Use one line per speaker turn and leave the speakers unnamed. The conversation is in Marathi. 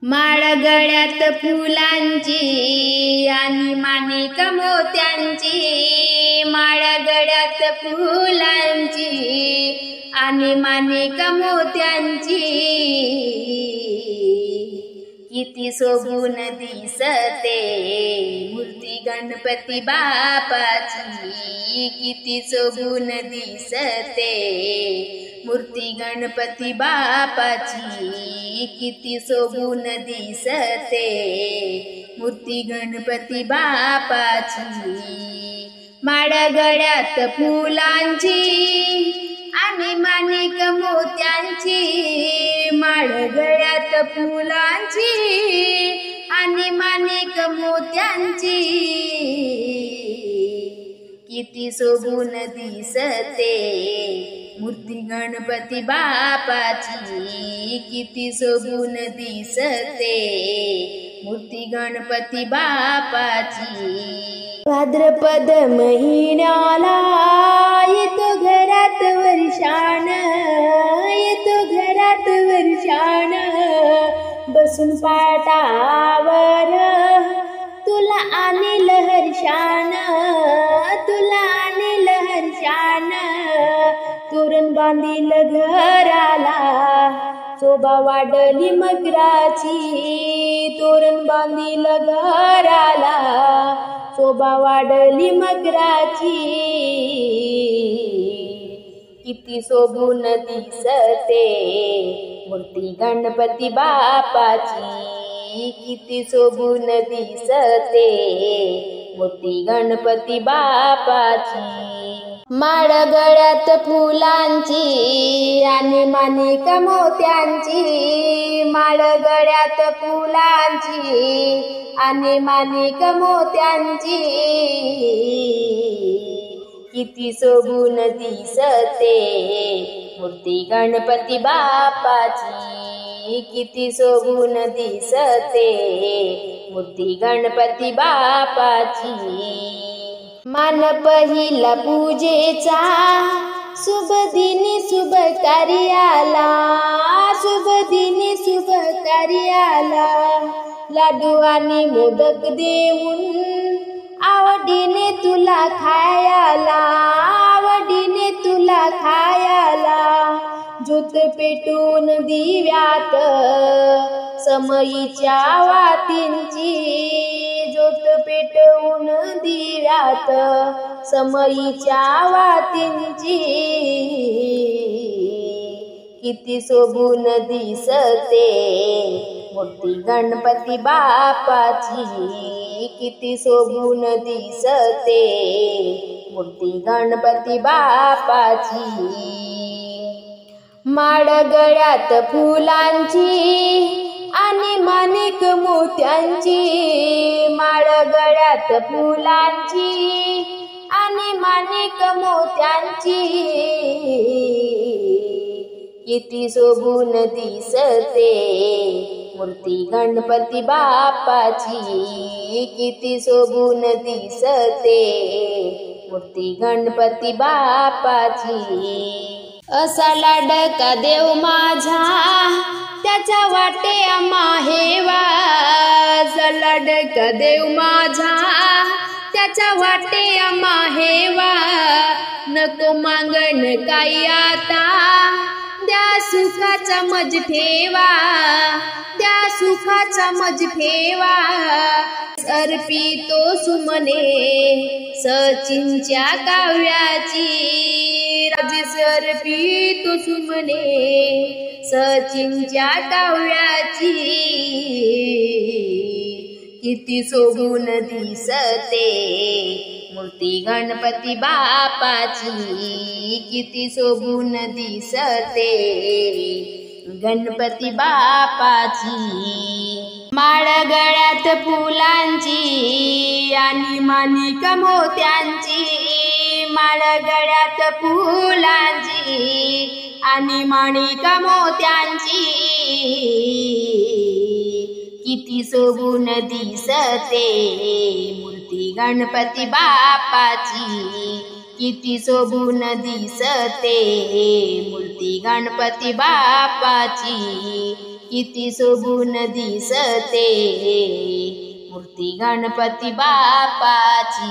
माळ गळ्यात फुलांची आणि माणिक मोत्यांची, माळ गळ्यात फुलांची आणि माणिक मोत्यांची, किती शोभून दिसते मूर्ती गणपती बापाची, किती शोभून दिसते मूर्ती गणपती बापाची, किती शोभून दिसते मूर्ती गणपती बापाची। माळ गळ्यात फुलांची आणि माणिक मोत्यांची, माळ गळ्यात फुलांची आणि माणिक मोत्यांची, किती शोभून दिसते मूर्ती गणपती बापाची, किती शोभून दिसते मूर्ती गणपती बापाची। भाद्रपद महिन्याला येतो घरात वर्षान, येतो घरात वर्षान, बसून पाटावर तुला आणील हर्षान, तुला आणील हर्षान, तोरण बांधील घराला शोभा वाढली मकराची, तोरण बांधील घराला शोभा वाढली मकराची, किती शोभून दिसते मूर्ती गणपती बापाची, किती शोभून दिसते मूर्ती गणपती बापाची। माळ गळ्यात फुलांची आणि माणिक मोत्यांची, माळ गळ्यात फुलांची आणि माणिक मोत्यांची, किती शोभून दिसते मूर्ती गणपती बापाची, किती शोभून दिसते मूर्ती गणपती बापाची। मान पहिला पूजेचा शुभ दिनी शुभ कार्याला, शुभ दिनी शुभ कार्याला, लाडू आणि मोदक देऊन आवडीने तुला खायला, आवडीने तुला खायला, ज्योत पेटून दिव्यात समईच्या वातींची, ज्योत पेटवून दिव्यात समईच्या वातींची, किती शोभून दिसते मूर्ती गणपती बापाची, किती शोभून दिसते मूर्ती गणपती बापाची। माळ गळ्यात फुलांची आणि माणिक मोत्यांची, माळ गळ्यात फुलांची आणि माणिक मोत्यांची, किती शोभून दिसते मूर्ती गणपती बापाची, किती शोभून दिसते मूर्ती गणपती बापाची। असा लाडका देव माझा त्याच्या वाटे आम्हा हेवा, असा लाडका देव माझा त्याच्या वाटे आम्हा हेवा, नको मागण काही आता द्या सुखाचा मज ठेवा, द्या सुखाचा मज ठेवा, अर्पितो सुमने सचिनच्या काव्याची, राजेश अर्पितो सुमने सचिनच्या काव्याची, किती शोभून दिसते मूर्ती गणपती बापाची, किती शोभून दिसते गणपती बापाची। माळ गळ्यात फुलांची आणि माणिक मोत्यांची, माळ गळ्यात फुलांची आणि माणिक मोत्यांची, किती शोभून दिसते मूर्ती गणपती बापाची, किती शोभून दिसते मूर्ती गणपती बापाची, किती शोभून दिसते मूर्ती गणपती बाप्पाची.